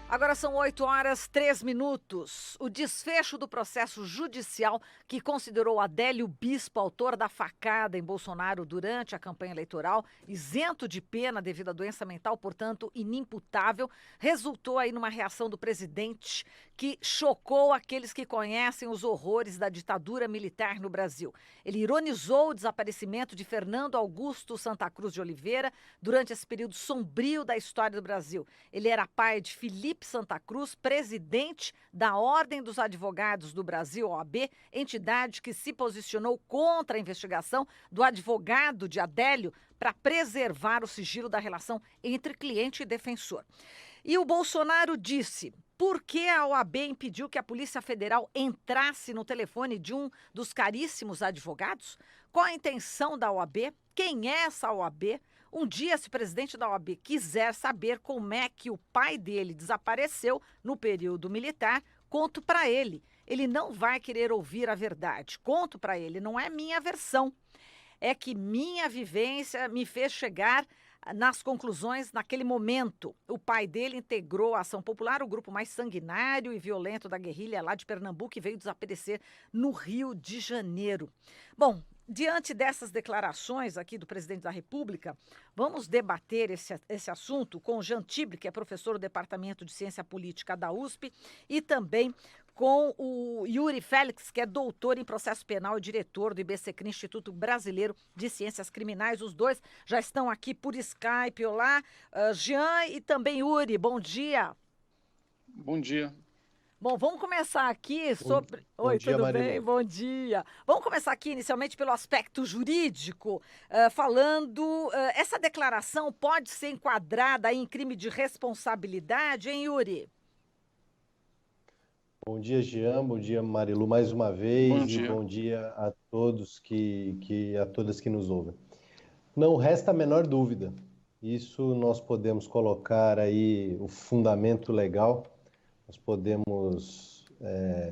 Agora são 8h03. O desfecho do processo judicial que considerou Adélio Bispo autor da facada em Bolsonaro durante a campanha eleitoral, isento de pena devido à doença mental, portanto inimputável, resultou aí numa reação do presidente que chocou aqueles que conhecem os horrores da ditadura militar no Brasil. Ele ironizou o desaparecimento de Fernando Augusto Santa Cruz de Oliveira durante esse período sombrio da história do Brasil. Ele era pai de Felipe Santa Cruz, presidente da Ordem dos Advogados do Brasil, OAB, entidade que se posicionou contra a investigação do advogado de Adélio para preservar o sigilo da relação entre cliente e defensor. E o Bolsonaro disse: por que a OAB impediu que a Polícia Federal entrasse no telefone de um dos caríssimos advogados? Qual a intenção da OAB? Quem é essa OAB? Um dia, se o presidente da OAB quiser saber como é que o pai dele desapareceu no período militar, conto para ele. Ele não vai querer ouvir a verdade. Conto para ele, não é minha versão. É que minha vivência me fez chegar nas conclusões naquele momento. O pai dele integrou a Ação Popular, o grupo mais sanguinário e violento da guerrilha lá de Pernambuco, e veio desaparecer no Rio de Janeiro. Bom, diante dessas declarações aqui do presidente da República, vamos debater esse assunto com o Jean Tibre, que é professor do Departamento de Ciência Política da USP, e também com o Yuri Félix, que é doutor em processo penal e diretor do IBCCRIM, Instituto Brasileiro de Ciências Criminais. Os dois já estão aqui por Skype. Olá, Jean e também Yuri, bom dia. Bom dia. Bom, vamos começar aqui sobre... Bom Oi, dia, tudo bem? Marilu. Bom dia. Vamos começar aqui inicialmente pelo aspecto jurídico, falando... essa declaração pode ser enquadrada em crime de responsabilidade, hein, Yuri? Bom dia, Jean. Bom dia, Marilu, mais uma Bom vez, e dia. bom dia a todos a todas que nos ouvem. Não resta a menor dúvida. Isso nós podemos colocar aí o fundamento legal, nós podemos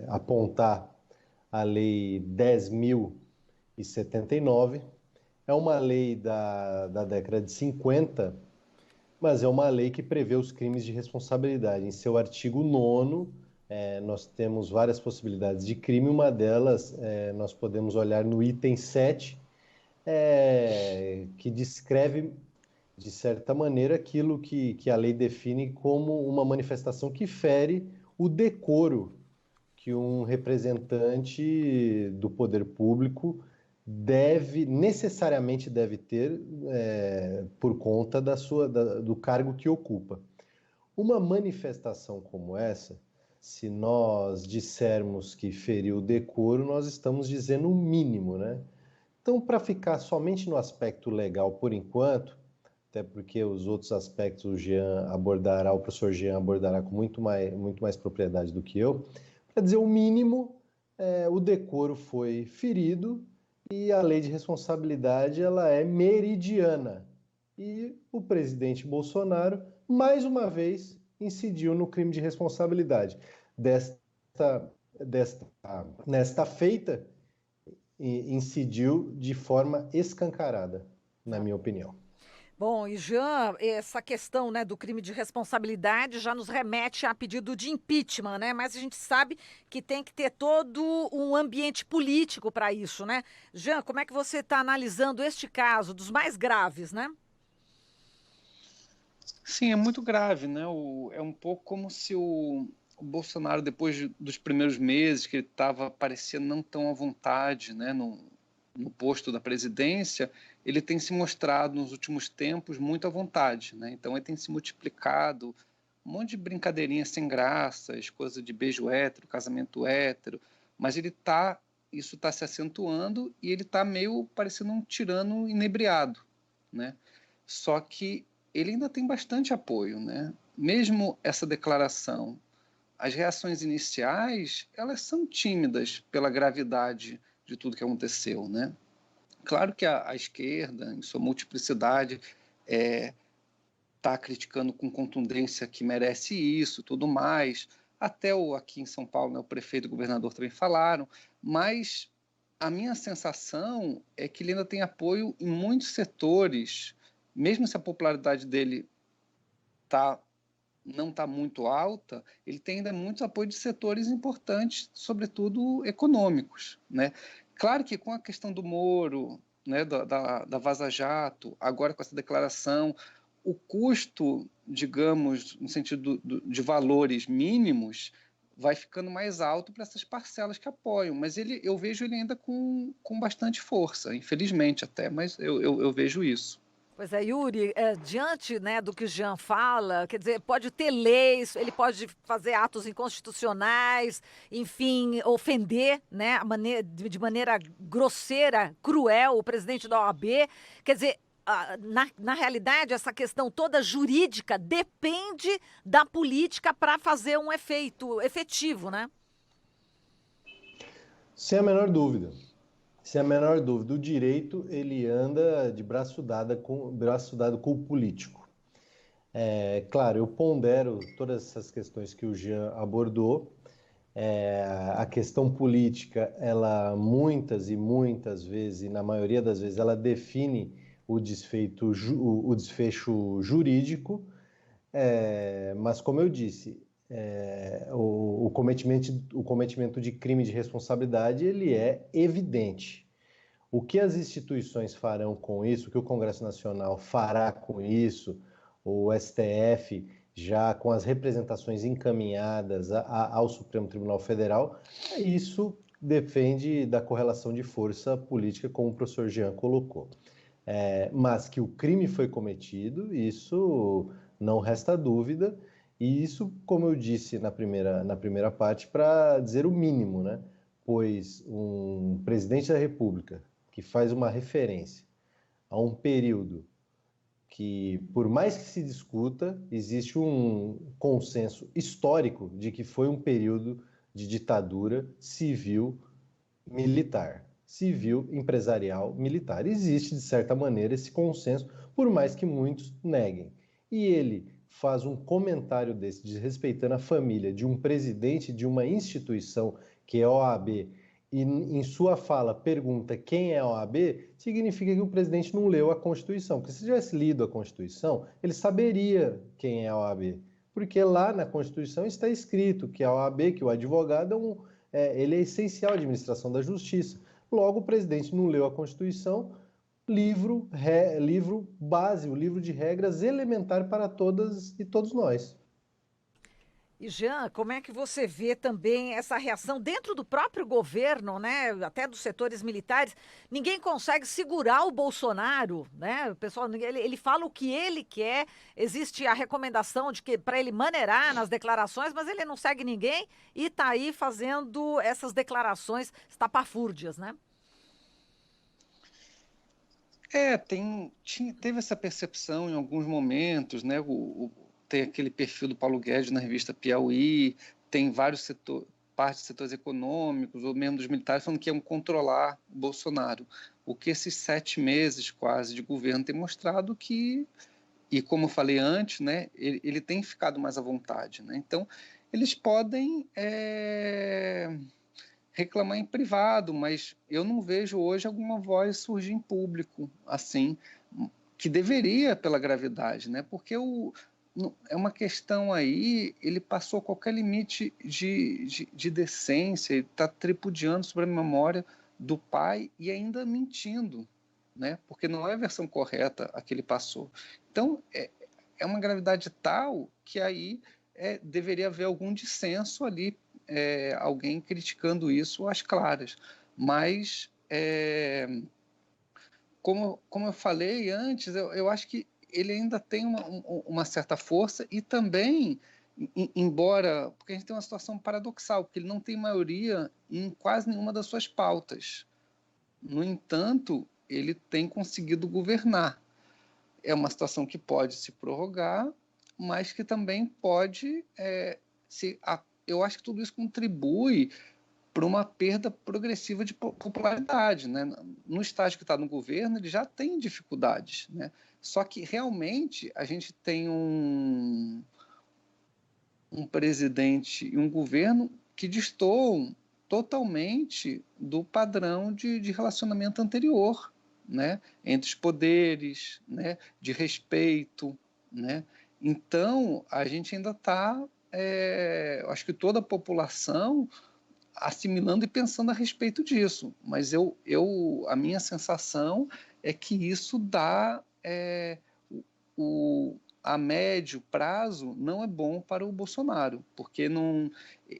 apontar a Lei 10.079. É uma lei da década de 50, mas é uma lei que prevê os crimes de responsabilidade. Em seu artigo 9º, nós temos várias possibilidades de crime. Uma delas, nós podemos olhar no item 7, que descreve, de certa maneira, aquilo que a lei define como uma manifestação que fere o decoro que um representante do poder público necessariamente deve ter por conta do cargo que ocupa. Uma manifestação como essa, se nós dissermos que feriu o decoro, nós estamos dizendo o mínimo, né? Então, para ficar somente no aspecto legal por enquanto, até porque os outros aspectos o professor Jean abordará com muito mais propriedade do que eu, para dizer o mínimo, o decoro foi ferido e a lei de responsabilidade ela é meridiana. E o presidente Bolsonaro, mais uma vez, incidiu no crime de responsabilidade. Nesta feita, incidiu de forma escancarada, na minha opinião. Bom, e Jean, essa questão, né, do crime de responsabilidade já nos remete a pedido de impeachment, né? Mas a gente sabe que tem que ter todo um ambiente político para isso, né? Jean, como é que você está analisando este caso, dos mais graves, né? Sim, é muito grave, né? É um pouco como se o Bolsonaro, depois dos primeiros meses, que ele estava parecendo não tão à vontade, né, no posto da presidência, ele tem se mostrado nos últimos tempos muito à vontade, né? Então ele tem se multiplicado, um monte de brincadeirinhas sem graças, coisa de beijo hétero, casamento hétero, mas isso está se acentuando e ele está meio parecendo um tirano inebriado, né? Só que ele ainda tem bastante apoio, né? Mesmo essa declaração, as reações iniciais, elas são tímidas pela gravidade de tudo que aconteceu, né? Claro que a esquerda, em sua multiplicidade, está criticando com contundência que merece isso, tudo mais. Até aqui em São Paulo, né, o prefeito e o governador também falaram, mas a minha sensação é que ele ainda tem apoio em muitos setores, mesmo se a popularidade dele está não está muito alta, ele tem ainda muito apoio de setores importantes, sobretudo econômicos, né? Claro que com a questão do Moro, né, da Vaza Jato, agora com essa declaração, o custo, digamos, no sentido de valores mínimos, vai ficando mais alto para essas parcelas que apoiam, mas eu vejo ele ainda com bastante força, infelizmente até, mas eu vejo isso. Pois é, Yuri, diante, né, do que o Jean fala, quer dizer, pode ter leis, ele pode fazer atos inconstitucionais, enfim, ofender, né, de maneira grosseira, cruel, o presidente da OAB. Quer dizer, na realidade, essa questão toda jurídica depende da política para fazer um efeito efetivo, né? Sem a menor dúvida. Sem a menor dúvida. O direito, ele anda de braço dado com o político. Claro, eu pondero todas essas questões que o Jean abordou. A questão política, ela muitas e muitas vezes, e na maioria das vezes, ela define o desfecho jurídico, mas como eu disse, o cometimento de crime de responsabilidade, ele é evidente. O que as instituições farão com isso, o que o Congresso Nacional fará com isso, o STF já com as representações encaminhadas ao Supremo Tribunal Federal, isso depende da correlação de força política, como o professor Jean colocou. Mas que o crime foi cometido, isso não resta dúvida, e isso, como eu disse na primeira parte, para dizer o mínimo, né? Pois um presidente da República que faz uma referência a um período que, por mais que se discuta, existe um consenso histórico de que foi um período de ditadura civil-militar. Civil, empresarial, militar. Existe, de certa maneira, esse consenso, por mais que muitos neguem. E ele faz um comentário desse, desrespeitando a família de um presidente de uma instituição que é a OAB, e em sua fala pergunta quem é a OAB, significa que o presidente não leu a Constituição. Porque se tivesse lido a Constituição, ele saberia quem é a OAB. Porque lá na Constituição está escrito que a OAB, que o advogado, ele é essencial à administração da justiça. Logo, o presidente não leu a Constituição, livro básico, livro de regras elementar para todas e todos nós. E Jean, como é que você vê também essa reação dentro do próprio governo, né? Até dos setores militares? Ninguém consegue segurar o Bolsonaro, né? O pessoal, ele fala o que ele quer. Existe a recomendação de que para ele maneirar nas declarações, mas ele não segue ninguém e está aí fazendo essas declarações estapafúrdias, né? Teve essa percepção em alguns momentos, né? Tem aquele perfil do Paulo Guedes na revista Piauí, tem vários partes de setores econômicos ou mesmo dos militares falando que iam controlar o Bolsonaro. O que esses 7 meses quase de governo tem mostrado que, e como eu falei antes, né, ele tem ficado mais à vontade, né? Então, eles podem reclamar em privado, mas eu não vejo hoje alguma voz surgir em público, assim, que deveria pela gravidade, né? Porque é uma questão aí, ele passou qualquer limite de decência, ele está tripudiando sobre a memória do pai e ainda mentindo, né? Porque não é a versão correta a que ele passou. Então, é uma gravidade tal que aí deveria haver algum dissenso ali, alguém criticando isso às claras. Mas, como eu falei antes, eu acho que ele ainda tem uma certa força e também, embora... Porque a gente tem uma situação paradoxal, porque ele não tem maioria em quase nenhuma das suas pautas. No entanto, ele tem conseguido governar. É uma situação que pode se prorrogar, mas que também pode eu acho que tudo isso contribui para uma perda progressiva de popularidade, né? No estágio que está no governo, ele já tem dificuldades, né? Só que realmente a gente tem um presidente e um governo que destoam totalmente do padrão de relacionamento anterior, né? Entre os poderes, né? De respeito, né? Então, a gente ainda está, acho que toda a população assimilando e pensando a respeito disso, mas a minha sensação é que isso dá, a médio prazo não é bom para o Bolsonaro, porque não,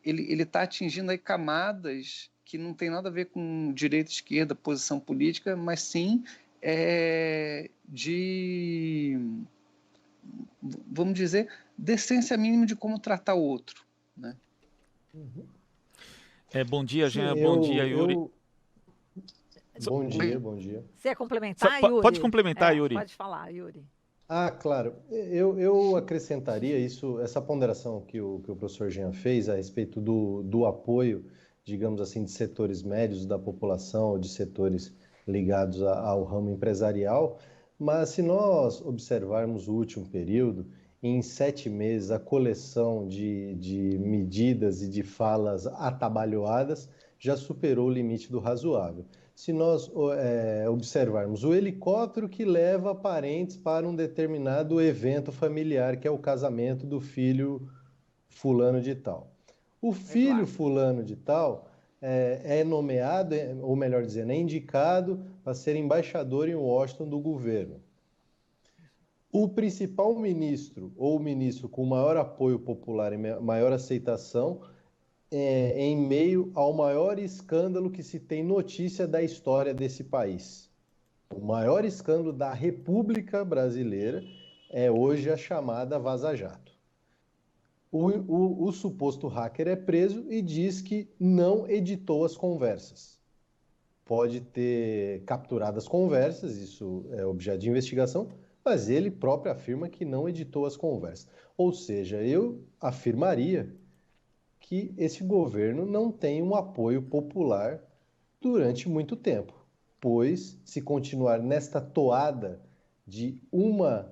ele está atingindo aí camadas que não tem nada a ver com direita, esquerda, posição política, mas sim de, vamos dizer, decência mínima de como tratar o outro, né? Bom dia, Sim, Jean. Bom dia, Yuri. Bom dia, bom dia. Você ia complementar, Pode Yuri? complementar, Yuri. Pode falar, Yuri. Ah, claro. Eu acrescentaria isso, essa ponderação que o professor Jean fez a respeito do apoio, digamos assim, de setores médios da população, ou de setores ligados ao ramo empresarial, mas se nós observarmos o último período, em 7 meses, a coleção de medidas e de falas atabalhoadas já superou o limite do razoável. Se nós observarmos o helicóptero que leva parentes para um determinado evento familiar, que é o casamento do filho fulano de tal. O filho fulano de tal é nomeado, ou melhor dizendo, é indicado para ser embaixador em Washington do governo. O principal ministro, ou o ministro com maior apoio popular e maior aceitação, em meio ao maior escândalo que se tem notícia da história desse país. O maior escândalo da República Brasileira é hoje a chamada Vaza Jato. O suposto hacker é preso e diz que não editou as conversas. Pode ter capturado as conversas, isso é objeto de investigação, mas ele próprio afirma que não editou as conversas. Ou seja, eu afirmaria que esse governo não tem um apoio popular durante muito tempo, pois se continuar nesta toada de uma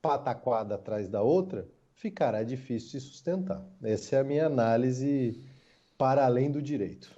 pataquada atrás da outra, ficará difícil de sustentar. Essa é a minha análise para além do direito.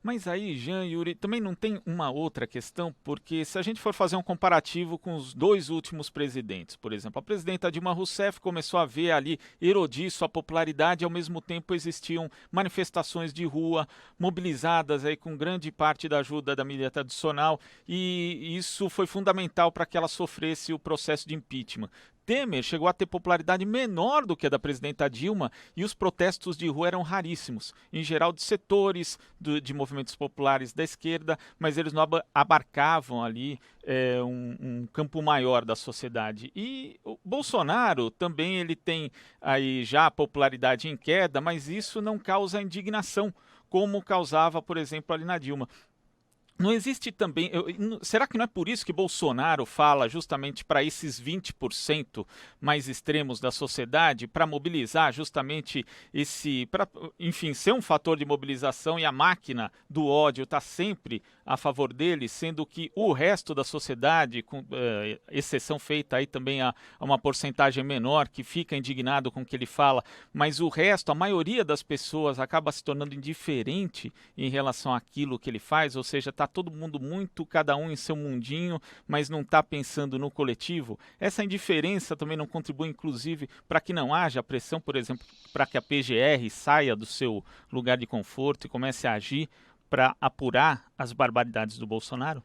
Mas aí, Jean e Yuri, também não tem uma outra questão, porque se a gente for fazer um comparativo com os 2 últimos presidentes, por exemplo, a presidenta Dilma Rousseff começou a ver ali erodir sua popularidade, e ao mesmo tempo existiam manifestações de rua mobilizadas aí com grande parte da ajuda da mídia tradicional, e isso foi fundamental para que ela sofresse o processo de impeachment. Temer chegou a ter popularidade menor do que a da presidenta Dilma e os protestos de rua eram raríssimos, em geral de setores de movimentos populares da esquerda, mas eles não abarcavam ali um campo maior da sociedade. E o Bolsonaro também ele tem aí já a popularidade em queda, mas isso não causa indignação, como causava, por exemplo, ali na Dilma. Não existe também. Será que não é por isso que Bolsonaro fala justamente para esses 20% mais extremos da sociedade, para mobilizar justamente para, enfim, ser um fator de mobilização e a máquina do ódio está sempre a favor dele, sendo que o resto da sociedade, com exceção feita aí também a uma porcentagem menor que fica indignado com o que ele fala, mas o resto, a maioria das pessoas acaba se tornando indiferente em relação àquilo que ele faz, ou seja, está todo mundo muito, cada um em seu mundinho, mas não está pensando no coletivo. Essa indiferença também não contribui, inclusive, para que não haja pressão, por exemplo, para que a PGR saia do seu lugar de conforto e comece a agir para apurar as barbaridades do Bolsonaro?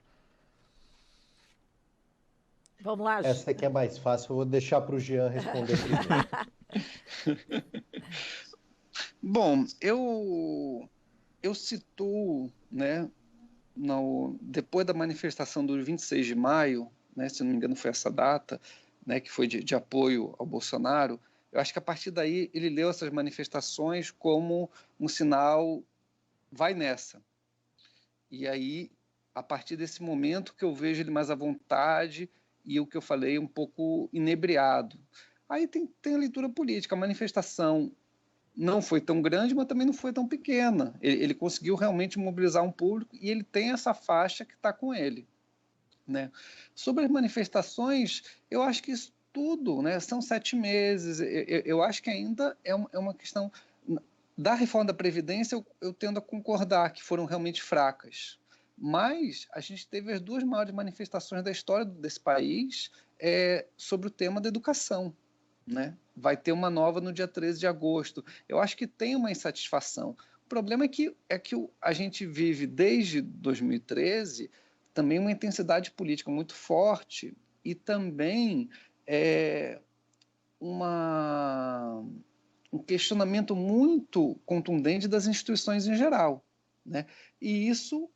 Vamos lá, Essa aqui é mais fácil, eu vou deixar para o Jean responder primeiro. Bom, eu situo, né, depois da manifestação do 26 de maio, né, se não me engano foi essa data, né, que foi de apoio ao Bolsonaro, eu acho que a partir daí ele leu essas manifestações como um sinal, vai nessa. E aí, a partir desse momento que eu vejo ele mais à vontade e o que eu falei um pouco inebriado. Aí tem a leitura política, a manifestação não foi tão grande, mas também não foi tão pequena. Ele conseguiu realmente mobilizar um público e ele tem essa faixa que está com ele, né? Sobre as manifestações, eu acho que isso tudo, né, são 7 meses. Eu acho que ainda é uma questão da reforma da Previdência. Eu tendo a concordar que foram realmente fracas. Mas a gente teve as 2 maiores manifestações da história desse país sobre o tema da educação. né? Vai ter uma nova no dia 13 de agosto. Eu acho que tem uma insatisfação. O problema é que a gente vive desde 2013 também uma intensidade política muito forte e também uma, um questionamento muito contundente das instituições em geral, né? E isso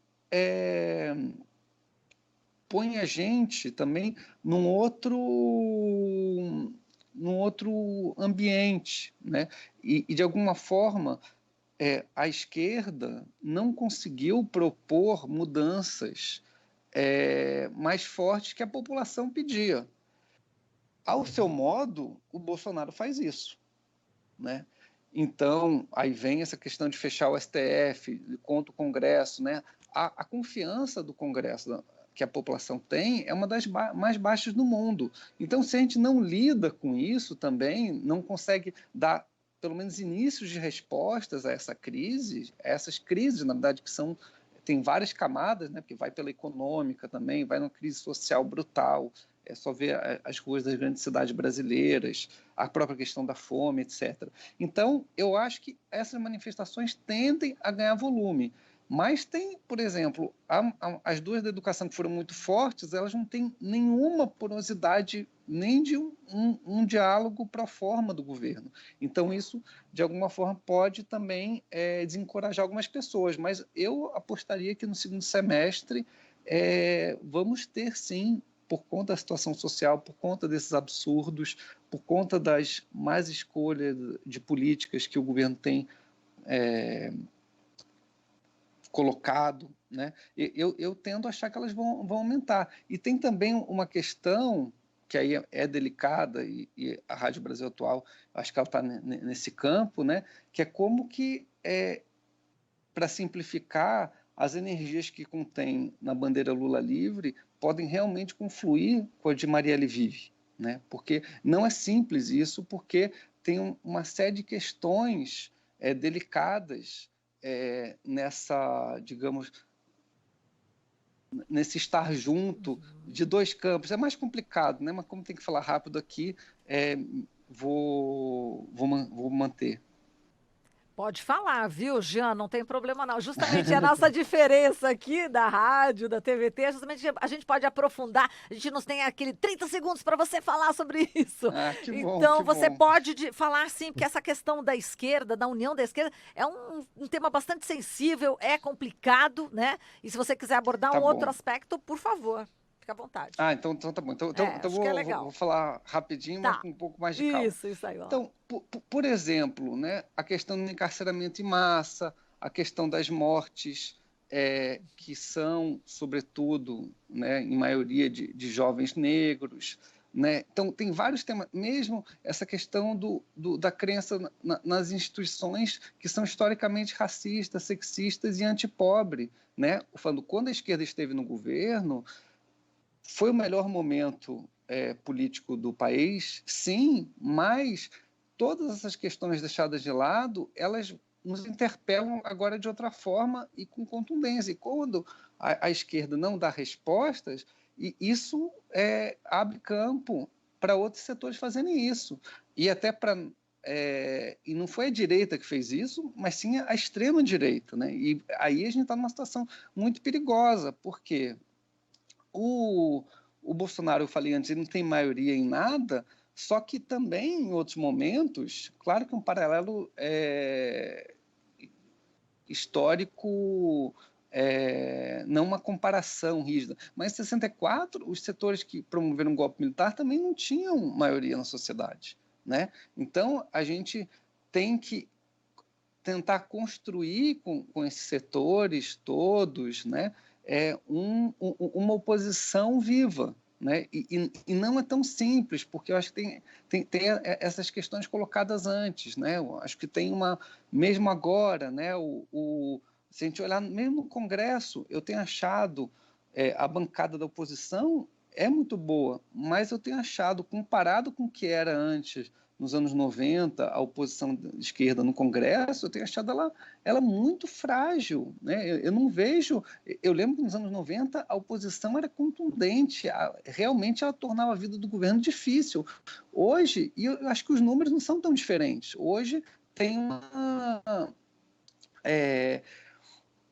põe a gente também num outro ambiente, né? E de alguma forma a esquerda não conseguiu propor mudanças mais fortes que a população pedia. Ao seu modo, o Bolsonaro faz isso, né? Então, aí vem essa questão de fechar o STF contra o Congresso, né? A confiança do Congresso que a população tem é uma das mais baixas do mundo. Então, se a gente não lida com isso também, não consegue dar pelo menos inícios de respostas a essas crises, na verdade, tem várias camadas, né? Porque vai pela econômica também, vai numa crise social brutal, é só ver as ruas das grandes cidades brasileiras, a própria questão da fome, etc. Então, eu acho que essas manifestações tendem a ganhar volume. Mas tem, por exemplo, as duas da educação que foram muito fortes, elas não têm nenhuma porosidade nem de um diálogo pro forma do governo. Então, isso, de alguma forma, pode também desencorajar algumas pessoas. Mas eu apostaria que no segundo semestre vamos ter, sim, por conta da situação social, por conta desses absurdos, por conta das más escolhas de políticas que o governo tem colocado, né? Eu tendo a achar que elas vão aumentar. E tem também uma questão que aí é delicada, e a Rádio Brasil Atual, acho que ela está nesse campo, né? Que é como que, para simplificar, as energias que contém na bandeira Lula livre podem realmente confluir com a de Marielle Vive, né? Porque não é simples isso, porque tem uma série de questões delicadas nessa, digamos, nesse estar junto de dois campos. É mais complicado, né? Mas como tem que falar rápido aqui, vou manter. Pode falar, viu, Jean? Não tem problema não. Justamente a nossa diferença aqui da rádio, da TVT, justamente a gente pode aprofundar. A gente não tem aquele 30 segundos para você falar sobre isso. Ah, que bom, Então, que você bom. pode falar, sim, porque essa questão da esquerda, da união da esquerda, é um tema bastante sensível, é complicado, né? E se você quiser abordar Tá um outro bom. aspecto, por favor, fica à vontade. Então tá bom. Então, Acho que é vou legal. falar rapidinho, mas Tá. com um pouco mais de calma. Isso aí, vamos lá. Então, por exemplo, né, a questão do encarceramento em massa, a questão das mortes, que são, sobretudo, né, em maioria de jovens negros, né? Então, tem vários temas, mesmo essa questão da crença nas instituições que são historicamente racistas, sexistas e antipobre, né? Falando, quando a esquerda esteve no governo, foi o melhor momento político do país, sim, mas todas essas questões deixadas de lado, elas nos interpelam agora de outra forma e com contundência. E quando a esquerda não dá respostas, isso abre campo para outros setores fazerem isso. E até para... e não foi a direita que fez isso, mas sim a extrema-direita, né? E aí a gente está numa situação muito perigosa, porque o Bolsonaro, eu falei antes, ele não tem maioria em nada, só que também em outros momentos, claro que um paralelo histórico, não uma comparação rígida, mas em 64, os setores que promoveram o golpe militar também não tinham maioria na sociedade, né? Então, a gente tem que tentar construir com esses setores todos, né, uma oposição viva. Né? E não é tão simples, porque eu acho que tem essas questões colocadas antes. Né? Eu acho que tem mesmo agora, né, se a gente olhar mesmo no Congresso, eu tenho achado a bancada da oposição é muito boa, mas eu tenho achado, comparado com o que era antes nos anos 90, a oposição de esquerda no Congresso, eu tenho achado ela muito frágil, né? Eu não vejo... Eu lembro que nos anos 90 a oposição era contundente, realmente ela tornava a vida do governo difícil. Hoje, e eu acho que os números não são tão diferentes, hoje tem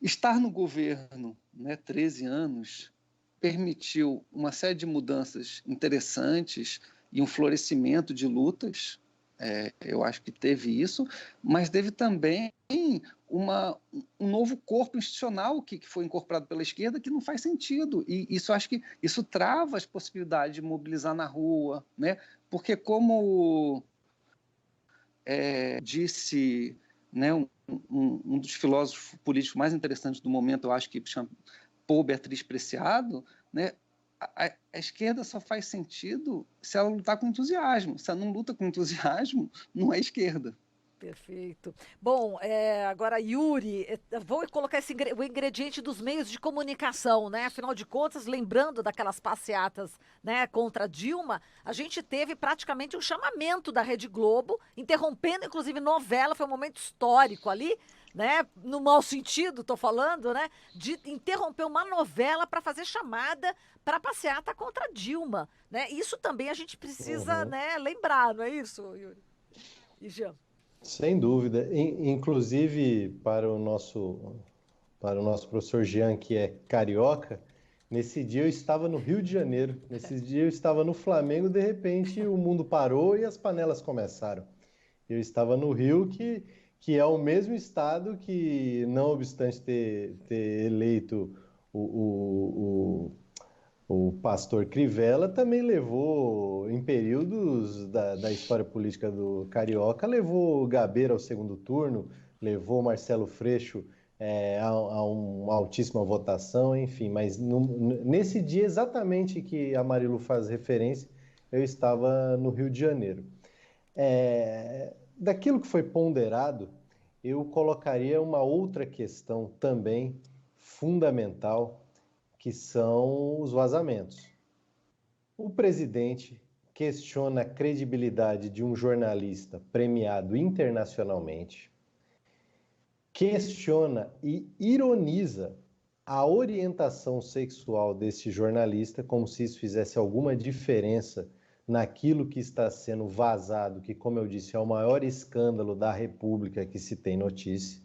estar no governo, né, 13 anos, permitiu uma série de mudanças interessantes e um florescimento de lutas, eu acho que teve isso, mas teve também um novo corpo institucional que foi incorporado pela esquerda que não faz sentido, e isso acho que isso trava as possibilidades de mobilizar na rua, né? Porque como disse, né, um dos filósofos políticos mais interessantes do momento, eu acho que chama Paul Beatriz Preciado, né? A esquerda só faz sentido se ela lutar com entusiasmo. Se ela não luta com entusiasmo, não é esquerda. Perfeito. Bom, agora, Yuri, vou colocar o ingrediente dos meios de comunicação, né? Afinal de contas, lembrando daquelas passeatas, né, contra Dilma, a gente teve praticamente um chamamento da Rede Globo, interrompendo, inclusive, novela, foi um momento histórico ali, né? No mau sentido, tô falando, né? De interromper uma novela para fazer chamada para passeata contra Dilma, né? Isso também a gente precisa, né, lembrar, não é isso, Yuri? E Jean? Sem dúvida. Inclusive, para o nosso professor Jean, que é carioca, nesse dia eu estava no Rio de Janeiro. Nesse dia eu estava no Flamengo, de repente o mundo parou e as panelas começaram. Eu estava no Rio, que é o mesmo estado que, não obstante ter eleito o pastor Crivella, também levou, em períodos da história política do Carioca, levou Gabeira ao segundo turno, levou Marcelo Freixo a uma altíssima votação, enfim. Mas nesse dia exatamente que a Marilu faz referência, eu estava no Rio de Janeiro. Daquilo que foi ponderado, eu colocaria uma outra questão também fundamental, que são os vazamentos. O presidente questiona a credibilidade de um jornalista premiado internacionalmente, questiona e ironiza a orientação sexual desse jornalista, como se isso fizesse alguma diferença naquilo que está sendo vazado, que, como eu disse, é o maior escândalo da República que se tem notícia.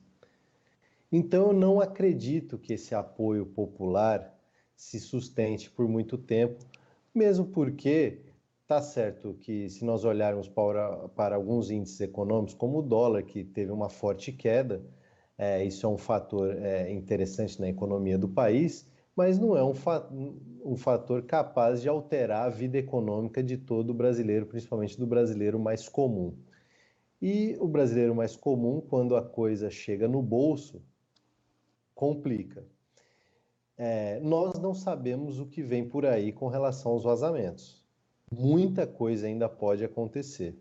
Então, eu não acredito que esse apoio popular se sustente por muito tempo, mesmo porque está certo que, se nós olharmos para alguns índices econômicos, como o dólar, que teve uma forte queda, isso é um fator interessante na economia do país, mas não é um fator capaz de alterar a vida econômica de todo brasileiro, principalmente do brasileiro mais comum. E o brasileiro mais comum, quando a coisa chega no bolso, complica. Nós não sabemos o que vem por aí com relação aos vazamentos. Muita coisa ainda pode acontecer.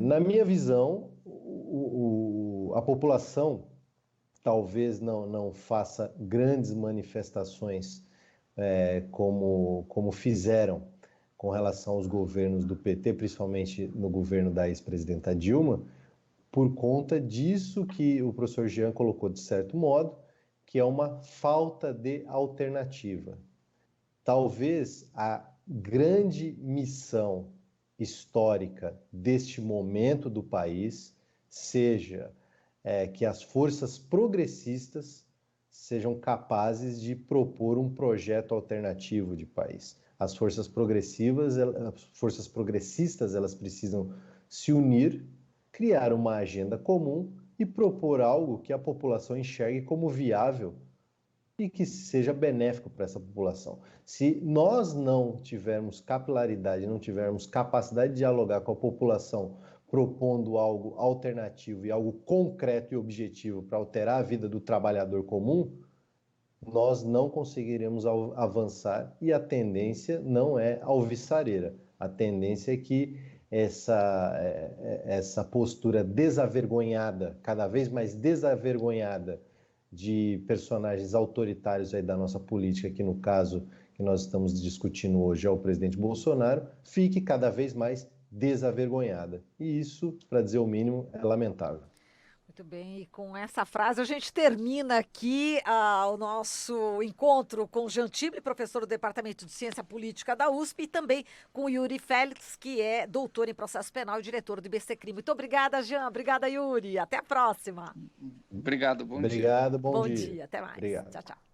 Na minha visão, a população talvez não faça grandes manifestações como fizeram com relação aos governos do PT, principalmente no governo da ex-presidenta Dilma, por conta disso que o professor Jean colocou de certo modo, que é uma falta de alternativa. Talvez a grande missão histórica deste momento do país seja que as forças progressistas sejam capazes de propor um projeto alternativo de país. As forças progressistas, elas precisam se unir, criar uma agenda comum e propor algo que a população enxergue como viável e que seja benéfico para essa população. Se nós não tivermos capilaridade, não tivermos capacidade de dialogar com a população, propondo algo alternativo e algo concreto e objetivo para alterar a vida do trabalhador comum, nós não conseguiremos avançar, e a tendência não é alvissareira. A tendência é que essa postura desavergonhada, cada vez mais desavergonhada, de personagens autoritários aí da nossa política, que no caso que nós estamos discutindo hoje é o presidente Bolsonaro, fique cada vez mais desavergonhada. E isso, para dizer o mínimo, é lamentável. Muito bem, e com essa frase a gente termina aqui o nosso encontro com Jean Tible, professor do Departamento de Ciência Política da USP, e também com Yuri Félix, que é doutor em processo penal e diretor do IBC Crime. Muito obrigada, Jean. Obrigada, Yuri. Até a próxima. Obrigado, bom dia. Obrigado, bom Bom dia. dia, até mais. Obrigado. Tchau, tchau.